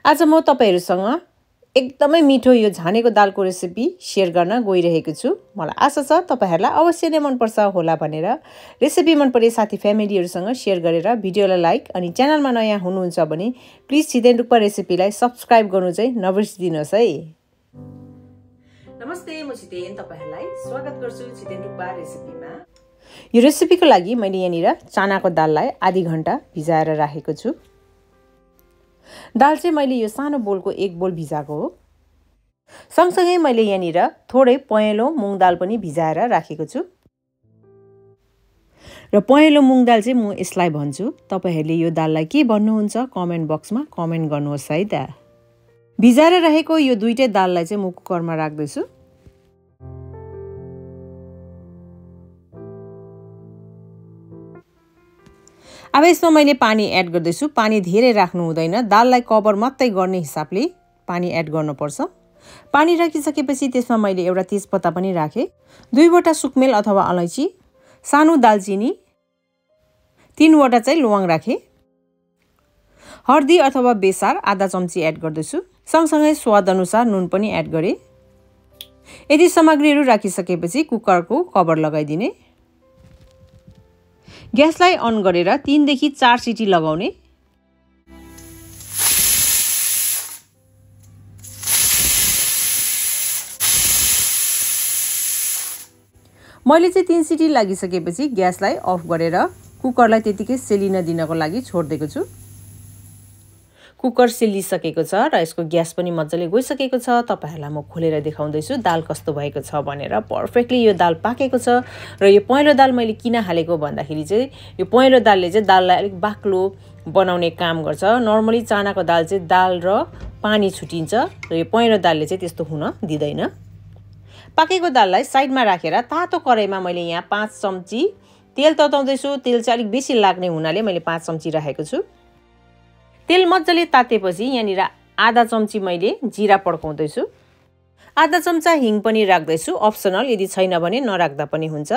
आज म तपाईहरुसँग एकदमै मिठो यो झानेको दालको रेसिपी शेयर गर्न गइरहेको छु। मलाई आशा छ तपाईहरुलाई अवश्य नै मन पर्छ होला भनेर। रेसिपी मन परे साथी फ्यामिलीहरुसँग शेयर गरेर भिडियोलाई लाइक अनि च्यानलमा नयाँ हुनुहुन्छ भने प्लिज छितेन डुक्पा रेसिपीलाई सब्स्क्राइब गर्नु चाहिँ नबिर्सिदिनुस् है। नमस्ते, म छितेन, तपाईहरुलाई स्वागत गर्छु छितेन डुक्पा रेसिपीमा। यो रेसिपीको लागि मैले यहाँनिर चानाको दाललाई आधी घण्टा भिजाएर राखेको छु। दाल चाहिँ मैले यो सानो बोलको 1 बोल भिजाएको हो। सँगसँगै मैले यहाँनिर थोरै पहेँलो मुङ दाल पनि भिजाएर राखेको छु। र पहेँलो मुङ दाल चाहिँ म यसलाई भन्छु। तपाईहरुले यो दाललाई के भन्नुहुन्छ कमेन्ट बक्समा कमेन्ट गर्नुहोस् है त। भिजाएर राखेको यो दुईटै दाललाई चाहिँ म कुकरमा राख्दै छु। अब यसमा मैले पानी एड गर्दैछु। पानी धेरै राख्नु हुँदैन, दाललाई कभर मात्रै गर्ने हिसाबले पानी एड गर्नुपर्छ। पानी राखिसकेपछि त्यसमा मैले एउटा तेजपत्ता पनि राखे, 2 वटा सुकमेल अथवा अलैँची, सानो दालचिनी, 3 वटा चाहिँ ल्वाङ राखे। हर्दी अथवा बेसार आधा चम्ची एड गर्दैछु। सँगसँगै स्वाद अनुसार नुन पनि एड गरे। यदि सामग्रीहरू राखिसकेपछि कुकरको कभर लगाइदिने। ग्यासलाई अन गरेर 3 देखि 4 सिटी लगाउने। मैले चाहिँ 3 सिटी लागिसकेपछि ग्यासलाई अफ गरेर कुकरलाई त्यतिकै सेलिन दिनको लागि छोड्दिएको छु। कुकर सेलिसकेको छ र यसको ग्यास पनि मज्जाले गइसकेको छ। तपाईहरुलाई म खोलेर देखाउँदै छु दाल कस्तो भएको छ भनेर। पर्फेक्टली यो दाल पाकेको छ। र यो पहेँलो दाल मैले किन हालेको भन्दाखेरि चाहिँ यो पहेँलो दालले चाहिँ दाललाई अलिक बाक्लो बनाउने काम गर्छ। नर्मली चानाको दाल चाहिँ दाल र पानी छुटिन्छ, र यो पहेँलो दालले चाहिँ त्यस्तो हुन दिदैन। पाकेको दाललाई साइडमा राखेर तातो कराईमा मैले यहाँ 5 चम्ची तेल तताउँदै छु। तेल चाहिँ अलिक बेसी लाग्ने हुनाले मैले 5 चम्ची राखेको छु। तेल मज्जाले तातेपछि यहाँनिर आधा चम्ची मैले जिरा पड्काउँदै छु। आधा चम्चा हिङ पनि राख्दैछु, अप्सनल, यदि छैन भने नराख्दा पनि हुन्छ।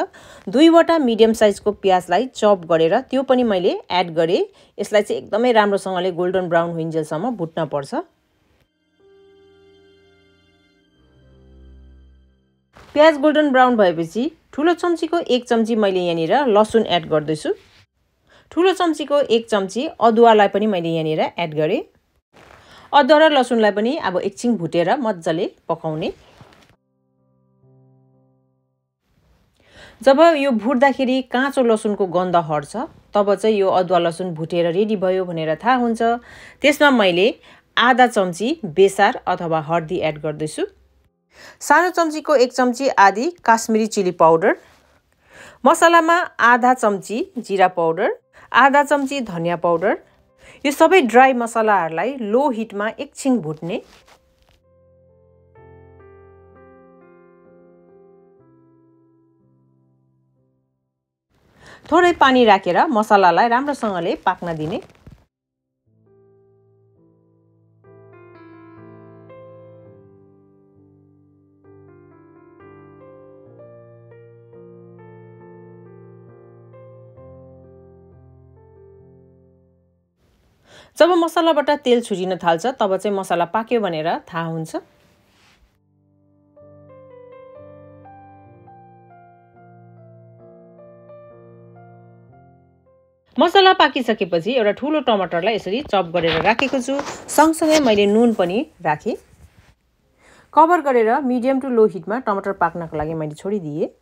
2 वटा मिडियम साइजको प्याजलाई चप गरेर त्यो पनि मैले एड गरे। यसलाई चाहिँ एकदमै राम्रोसँगले गोल्डन ब्राउन हुइन्जेलसम्म भुट्न पर्छ। प्याज गोल्डन ब्राउन भएपछि ठुलो चम्चीको 1 चम्ची मैले यहाँनिर लसुन एड गर्दैछु। ठुलो चम्चीको 1 चम्ची अदुवालाई पनि मैले यहाँनिर एड गरे। अदुवा र लसुनलाई पनि अब एकछिन भुटेर मज्जाले पकाउने। जब यो भुट्दाखेरि काँचो लसुनको गन्ध हट्छ तब चाहिँ यो अदुवा लसुन भुटेर रेडी भयो भनेर थाहा हुन्छ। त्यसमा मैले आधा चम्ची बेसार अथवा हर्दी एड गर्दैछु। सानो चम्चीको 1 चम्ची आधी काश्मिरी चिली पाउडर। मसलामा आधा चम्ची जिरा पाउडर, आधा चम्ची धनिया पाउडर। यो सबै ड्राई मसलाहरूलाई लो हिटमा एकछिन भुट्ने। थोरै पानी राखेर मसलालाई राम्रोसँगले पाक्न दिने। जब मसलाबाट तेल छुटिन थाल्छ तब चाहिँ मसला पाक्यो भनेर थाहा हुन्छ। मसला पाकिसकेपछि एउटा ठुलो टमाटरलाई यसरी चप गरेर राखेको छु। सँगसँगै मैले नुन पनि राखे। कभर गरेर मिडियम टु लो हिटमा टमाटर पाक्नको लागि मैले छोडिदिए।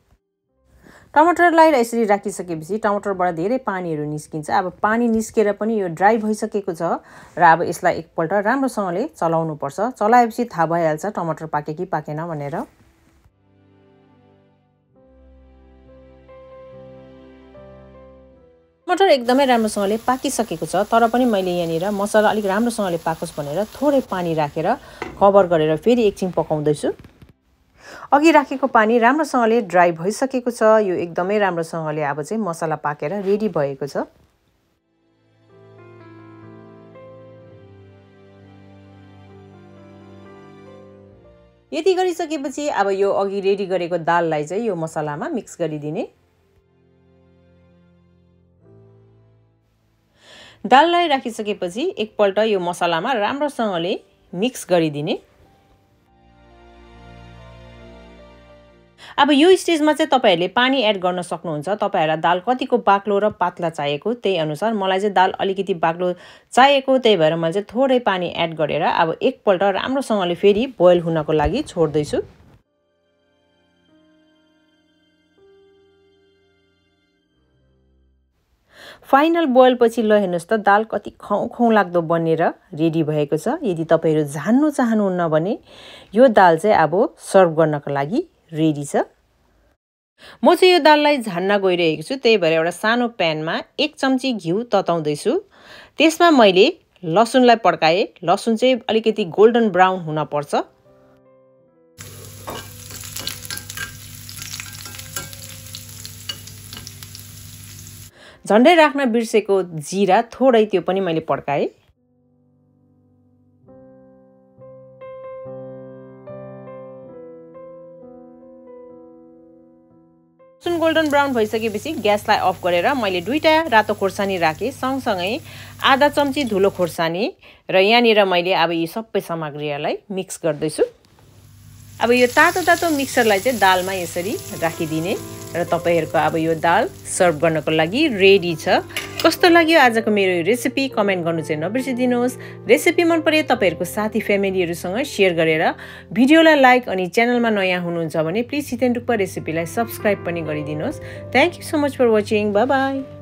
टमाटरलाई यसरी राखिसकेपछि टमाटरबाट धेरै पानीहरू निस्किन्छ। अब पानी निस्केर पनि यो ड्राई भइसकेको छ र अब यसलाई एकपल्ट राम्रोसँगले चलाउनु पर्छ। चलाएपछि थाहा भइहाल्छ टमाटर पाके कि पाकेन भनेर। टमाटर एकदमै राम्रोसँगले पाकिसकेको छ, तर पनि मैले यहाँनिर मसला अलिक राम्रोसँगले पाकोस् भनेर थोरै पानी राखेर कभर गरेर फेरि एकछिन पकाउँदै छु। अघि राखेको पानी राम्रोसँगले ड्राई भइसकेको छ। यो एकदमै राम्रोसँगले अब चाहिँ मसला पाकेर रेडी भएको छ। यति गरिसकेपछि अब यो अघि रेडी गरेको दाललाई चाहिँ यो मसलामा मिक्स गरिदिने। दाललाई राखिसकेपछि एकपल्ट यो मसलामा राम्रोसँगले मिक्स गरिदिने। अब यो स्टेजमा चाहिँ तपाईहरुले पानी एड गर्न सक्नुहुन्छ। तपाईहरुलाई दाल कतिको बाक्लो र पातला चाहिएको त्यही अनुसार। मलाई चाहिँ दाल अलिकति बाक्लो चाहिएको, त्यही भएर मैले चाहिँ थोरै पानी एड गरेर अब एकपल्ट राम्रोसँगले फेरि बोइल हुनको लागि छोड्दै छु। फाइनल बोइल पछि ल हेर्नुस् त दाल कति खौ लाग्दो बनेर रेडी भएको छ। यदि तपाईहरु जान्नु चाहनुहुन्न भने यो दाल चाहिँ अब सर्भ गर्नको लागि रेडी छ। म चाहिँ यो दाललाई झान्न गइरहेको छु, त्यही भएर एउटा सानो प्यानमा 1 चम्ची घिउ तताउँदै छु। त्यसमा मैले लसुनलाई पड्काए। लसुन चाहिँ अलिकति गोल्डन ब्राउन हुन पर्छ। झन्डै राख्न बिर्सेको जीरा थोरै त्यो पनि मैले पड्काए। लसुन गोल्डन ब्राउन भइसकेपछि ग्यासलाई अफ गरेर मैले 2टा रातो खोर्सानी राखे, सँगसँगै आधा चम्ची धुलो खोर्सानी र यहाँनिर मैले अब यी सबै सामग्रीहरूलाई मिक्स गर्दै छु। अब यो तातो मिक्सरलाई चाहिँ दालमा यसरी राखिदिने र तपाईहरुको अब यो दाल सर्भ गर्नको लागि रेडी छ। कस्तो लाग्यो आजको मेरो रेसिपी कमेन्ट गर्नु चाहिँ नबिर्सिदिनुहोस्। रेसिपी मन परे तपाईहरुको साथी फ्यामिलीहरुसँग शेयर गरेर भिडियोलाई लाइक अनि च्यानलमा नयाँ हुनुहुन्छ भने प्लिज छितेन डुक्पा रेसिपीलाई सब्स्क्राइब पनि गरिदिनुहोस्। Thank you so much for watching. Bye by.